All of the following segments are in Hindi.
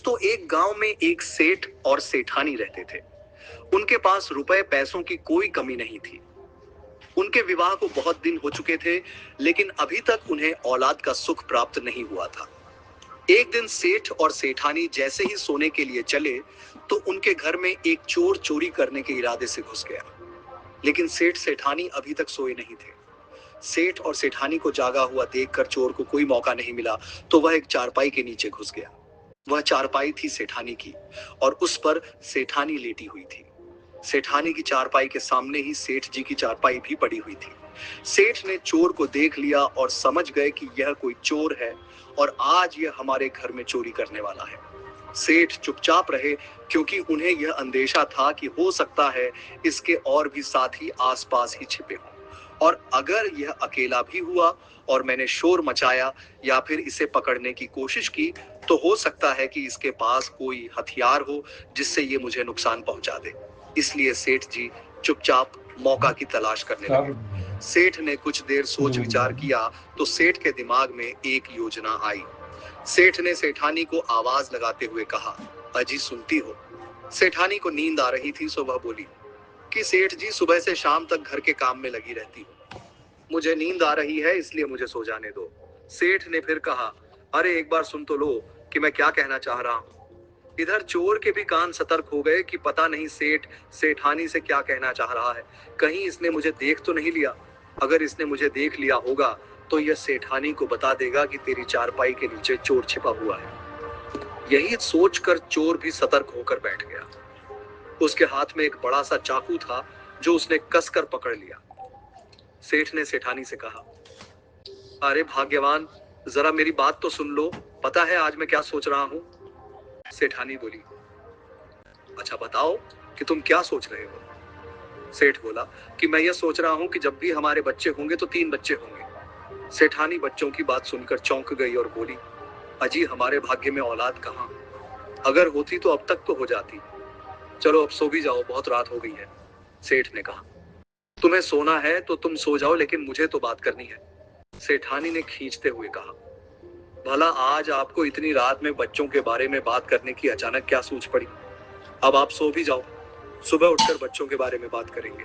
दोस्तों, एक गांव में एक सेठ और सेठानी रहते थे। उनके पास रुपए पैसों की कोई कमी नहीं थी। उनके विवाह को बहुत दिन हो चुके थे, लेकिन अभी तक उन्हें औलाद का सुख प्राप्त नहीं हुआ था। एक दिन सेठ और सेठानी जैसे ही सोने के लिए चले, तो उनके घर में एक चोर चोरी करने के इरादे से घुस गया। लेकिन सेठ सेठानी अभी तक सोए नहीं थे। सेठ और सेठानी को जागा हुआ देखकर चोर को कोई मौका नहीं मिला, तो वह एक चारपाई के नीचे घुस गया। वह चारपाई थी सेठानी की, और उस पर सेठानी लेटी हुई थी। सेठानी की चारपाई के सामने ही सेठ जी की चारपाई भी पड़ी हुई थी। सेठ ने चोर को देख लिया और समझ गए कि यह कोई चोर है, और आज यह हमारे घर में चोरी करने वाला है। सेठ चुपचाप रहे, क्योंकि उन्हें यह अंदेशा था कि हो सकता है इसके और भी साथी आसपास ही छिपे हों, और अगर यह अकेला भी हुआ और मैंने शोर मचाया या फिर इसे पकड़ने की कोशिश की, तो हो सकता है कि इसके पास कोई हथियार हो जिससे ये मुझे नुकसान पहुंचा दे। इसलिए सेठ जी चुपचाप मौका की तलाश करने लगे। सेठ ने कुछ देर सोच विचार किया, तो सेठ के दिमाग में एक योजना आई। सेठ ने सेठानी को आवाज लगाते हुए कहा, अजी सुनती हो? सेठानी को नींद आ रही थी, सो वह बोली कि सेठ जी, सुबह से शाम तक घर के काम में लगी रहती हो। मुझे नींद आ रही है, इसलिए मुझे सो जाने दो। सेठ ने फिर कहा, अरे एक बार सुन तो लो कि मैं क्या कहना चाह रहा हूँ। इधर चोर के भी कान सतर्क हो गए कि पता नहीं सेठ सेठानी से क्या कहना चाह रहा है। कहीं इसने मुझे देख तो नहीं लिया। अगर इसने मुझे देख लिया होगा, तो यह सेठानी को बता देगा कि तेरी चारपाई के नीचे चोर छिपा हुआ है। यही सोचकर चोर भी सतर्क होकर बैठ गया। उसके हाथ में एक बड़ा सा चाकू था, जो उसने कसकर पकड़ लिया। सेठ ने सेठानी से कहा, अरे भाग्यवान, जरा मेरी बात तो सुन लो। पता है आज मैं क्या सोच रहा हूँ? सेठानी बोली, अच्छा बताओ कि तुम क्या सोच रहे हो। सेठ बोला कि मैं यह सोच रहा हूँ कि जब भी हमारे बच्चे होंगे तो 3 बच्चे होंगे। सेठानी बच्चों की बात सुनकर चौंक गई और बोली, अजी हमारे भाग्य में औलाद कहाँ। अगर होती तो अब तक तो हो जाती। चलो अब सो भी जाओ, बहुत रात हो गई है। सेठ ने कहा, तुम्हें सोना है तो तुम सो जाओ, लेकिन मुझे तो बात करनी है। सेठानी ने खींचते हुए कहा, भला आज आपको इतनी रात में बच्चों के बारे में बात करने की अचानक क्या सूझ पड़ी? अब आप सो भी जाओ, सुबह उठकर बच्चों के बारे में बात करेंगे।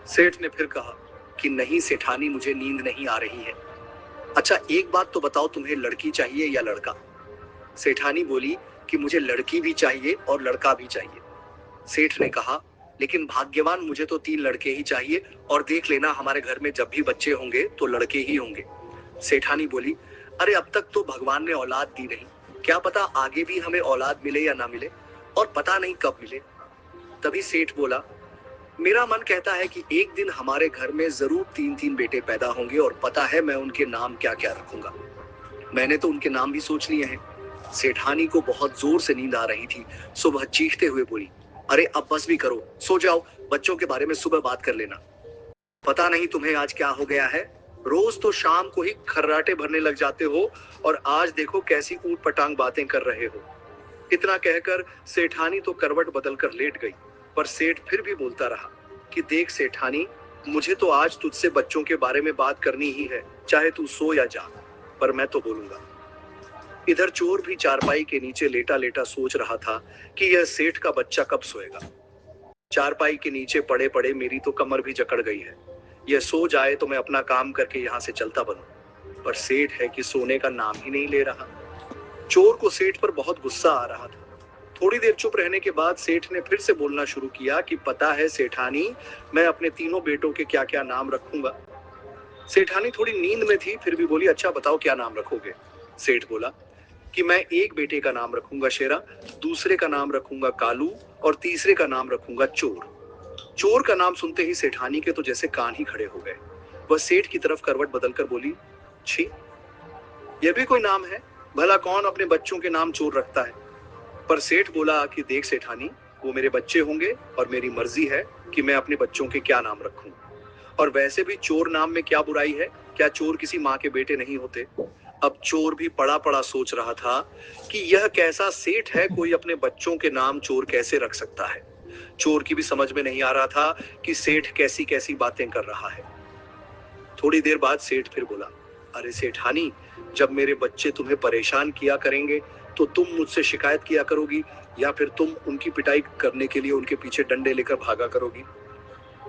सेठ ने फिर कहा कि नहीं सेठानी, मुझे नींद नहीं आ रही है। अच्छा एक बात तो बताओ, तुम्हें लड़की चाहिए या लड़का? सेठानी बोली कि मुझे लड़की भी चाहिए और लड़का भी चाहिए। सेठ ने कहा, लेकिन भाग्यवान, मुझे तो 3 लड़के ही चाहिए, और देख लेना हमारे घर में जब भी बच्चे होंगे तो लड़के ही होंगे। सेठानी बोली, अरे अब तक तो भगवान ने औलाद दी नहीं, क्या पता आगे भी हमें औलाद मिले या ना मिले, और पता नहीं कब मिले। तभी सेठ बोला, मेरा मन कहता है कि एक दिन हमारे घर में जरूर 3-3 बेटे पैदा होंगे, और पता है मैं उनके नाम क्या क्या रखूंगा। मैंने तो उनके नाम भी सोच लिए हैं। सेठानी को बहुत जोर से नींद आ रही थी, सो वह चीखते हुए बोली, अरे अब बस भी करो, सो जाओ, बच्चों के बारे में सुबह बात कर लेना। पता नहीं तुम्हें आज क्या हो गया है, रोज तो शाम को ही खर्राटे भरने लग जाते हो, और आज देखो कैसी ऊट पटांग बातें कर रहे हो। इतना कहकर सेठानी तो करवट बदल कर लेट गई, पर सेठ फिर भी बोलता रहा कि देख सेठानी, मुझे तो आज तुझसे बच्चों के बारे में बात करनी ही है, चाहे तू सो या जाग, पर मैं तो बोलूंगा। इधर चोर भी चारपाई के नीचे लेटा लेटा सोच रहा था कि यह सेठ का बच्चा कब सोएगा। चारपाई के नीचे पड़े पड़े मेरी तो कमर भी जकड़ गई है। यह सो जाए तो मैं अपना काम करके यहाँ से चलता बनूं, पर सेठ है कि सोने का नाम ही नहीं ले रहा। चोर को सेठ पर बहुत गुस्सा आ रहा था। थोड़ी देर चुप रहने के बाद सेठ ने फिर से बोलना शुरू किया कि पता है सेठानी, मैं अपने तीनों बेटों के क्या क्या नाम रखूंगा। सेठानी थोड़ी नींद में थी, फिर भी बोली, अच्छा बताओ क्या नाम रखोगे। सेठ बोला कि मैं एक बेटे का नाम रखूंगा शेरा, दूसरे का नाम रखूंगा कालू, और तीसरे का नाम रखूंगा चोर। चोर का नाम सुनते ही सेठानी के तो जैसे कान ही खड़े हो गए। वह सेठ की तरफ करवट बदलकर बोली, छी, यह भी कोई नाम है? भला कौन अपने बच्चों के नाम चोर रखता है? पर सेठ बोला कि देख सेठानी, वो मेरे बच्चे होंगे, और मेरी मर्जी है कि मैं अपने बच्चों के क्या नाम रखूं। और वैसे भी चोर नाम में क्या बुराई है? क्या चोर किसी माँ के बेटे नहीं होते? अब चोर भी पड़ा पड़ा सोच रहा था कि यह कैसा सेठ है, कोई अपने बच्चों के नाम चोर कैसे रख सकता है। चोर की भी समझ में नहीं आ रहा था कि सेठ कैसी कैसी बातें कर रहा है। थोड़ी देर बाद सेठ फिर बोला, अरे सेठानी, जब मेरे बच्चे तुम्हें परेशान किया करेंगे तो तुम मुझसे शिकायत किया करोगी या फिर तुम उनकी पिटाई करने के लिए उनके पीछे डंडे लेकर भागा करोगी।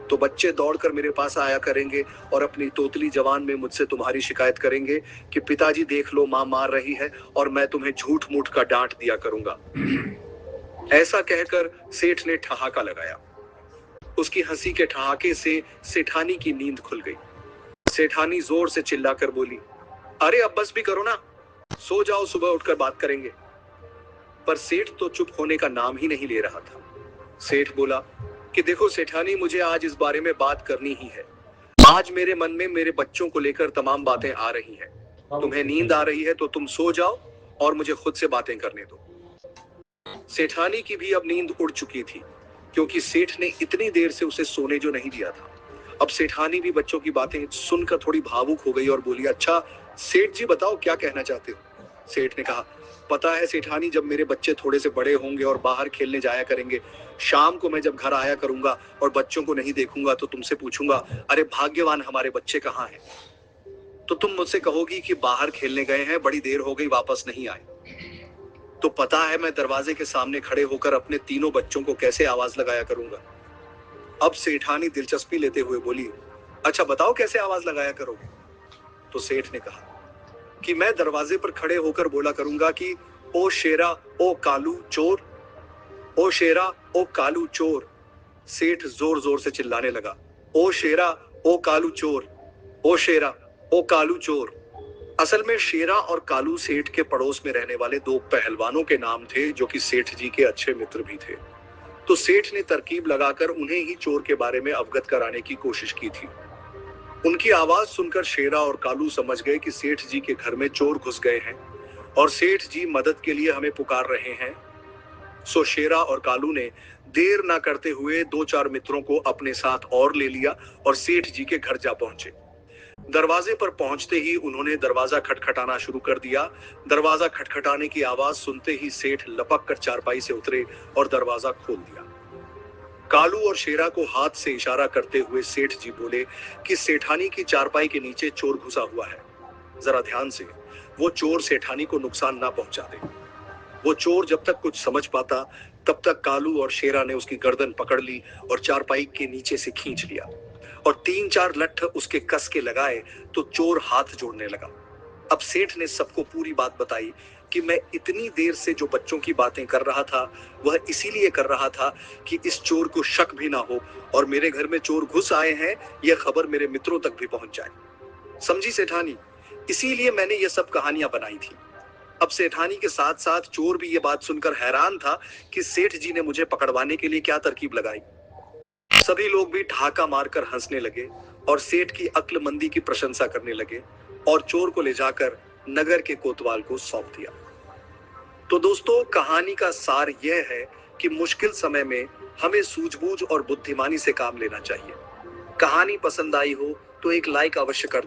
तो बच्चे दौड़कर मेरे पास आया करेंगे और अपनी तोतली जबान में मुझसे तुम्हारी शिकायत करेंगे कि पिताजी देख लो माँ मार रही है, और मैं तुम्हें झूठ मूठ का डांट दिया करूंगा। ऐसा कहकर सेठ ने ठहाका लगाया। उसकी हंसी के ठहाके से सेठानी की नींद खुल गई। सेठानी जोर से चिल्लाकर बोली, अरे अब बस भी करो ना, सो जाओ, सुबह उठकर बात करेंगे। पर सेठ तो चुप होने का नाम ही नहीं ले रहा था। सेठ बोला कि देखो सेठानी, मुझे आज इस बारे में बात करनी ही है। आज मेरे मन में मेरे बच्चों को लेकर तमाम बातें आ रही हैं। तुम्हें नींद आ रही है तो तुम सो जाओ और मुझे खुद से बातें करने दो। सेठानी की भी अब नींद उड़ चुकी थी, क्योंकि सेठ ने इतनी देर से उसे सोने जो नहीं दिया था। अब सेठानी भी बच्चों की बातें सुनकर थोड़ी भावुक हो गई और बोली, अच्छा सेठ जी बताओ क्या कहना चाहते हो। सेठ ने कहा, पता है सेठानी, जब मेरे बच्चे थोड़े से बड़े होंगे और बाहर खेलने जाया करेंगे, शाम को मैं जब घर आया करूंगा और बच्चों को नहीं देखूंगा तो तुमसे पूछूंगा, अरे भाग्यवान हमारे बच्चे कहाँ हैं। तो तुम मुझसे कहोगी कि बाहर खेलने गए हैं, बड़ी देर हो गई वापस नहीं आए। तो पता है मैं दरवाजे के सामने खड़े होकर अपने तीनों बच्चों को कैसे आवाज लगाया करूंगा। अब सेठानी दिलचस्पी लेते हुए बोली, अच्छा बताओ कैसे आवाज लगाया करोगे। तो सेठ ने कहा कि मैं दरवाजे पर खड़े होकर बोला करूंगा कि ओ शेरा ओ कालू चोर, ओ शेरा ओ कालू चोर। सेठ जोर जोर से चिल्लाने लगा, ओ शेरा ओ कालू चोर, ओ शेरा ओ कालू चोर। असल में शेरा और कालू सेठ के पड़ोस में रहने वाले दो पहलवानों के नाम थे, जो कि सेठ जी के अच्छे मित्र भी थे। तो सेठ ने तरकीब लगाकर उन्हें ही चोर के बारे में अवगत कराने की कोशिश की थी। उनकी आवाज सुनकर शेरा और कालू समझ गए कि सेठ जी के घर में चोर घुस गए हैं और सेठ जी मदद के लिए हमें पुकार रहे हैं। सो शेरा और कालू ने देर ना करते हुए दो चार मित्रों को अपने साथ और ले लिया और सेठ जी के घर जा पहुंचे। दरवाजे पर पहुंचते ही उन्होंने दरवाजा खटखटाना शुरू कर दिया। दरवाजा खटखटाने की आवाज सुनते ही सेठ लपक कर चारपाई से उतरे और दरवाजा खोल दिया। कालू और शेरा को हाथ से इशारा करते हुए सेठ जी बोले कि सेठानी की चारपाई के नीचे चोर घुसा हुआ है, जरा ध्यान से, वो चोर सेठानी को नुकसान ना पहुंचा दे। वो चोर जब तक कुछ समझ पाता तब तक कालू और शेरा ने उसकी गर्दन पकड़ ली और चारपाई के नीचे से खींच लिया और तीन चार लठ उसके कस के लगाए तो चोर हाथ जोड़ने लगा। अब सेठ ने सबको पूरी बात बताई कि मैं इतनी देर से जो बच्चों की बातें कर रहा था वह इसीलिए कर रहा था कि इस चोर को शक भी ना हो और मेरे घर में चोर घुस आए हैं यह खबर मेरे मित्रों तक भी पहुंच जाए। समझी सेठानी, इसीलिए मैंने ये सब कहानियां बनाई थी। अब सेठानी के साथ साथ चोर भी ये बात सुनकर हैरान था कि सेठ जी ने मुझे पकड़वाने के लिए क्या तरकीब लगाई। सभी लोग भी ठहाका मारकर हंसने लगे और सेठ की अक्लमंदी की प्रशंसा करने लगे और चोर को ले जाकर नगर के कोतवाल को सौंप दिया। तो दोस्तों, कहानी का सार यह है कि मुश्किल समय में हमें सूझबूझ और बुद्धिमानी से काम लेना चाहिए। कहानी पसंद आई हो तो एक लाइक अवश्य कर दें।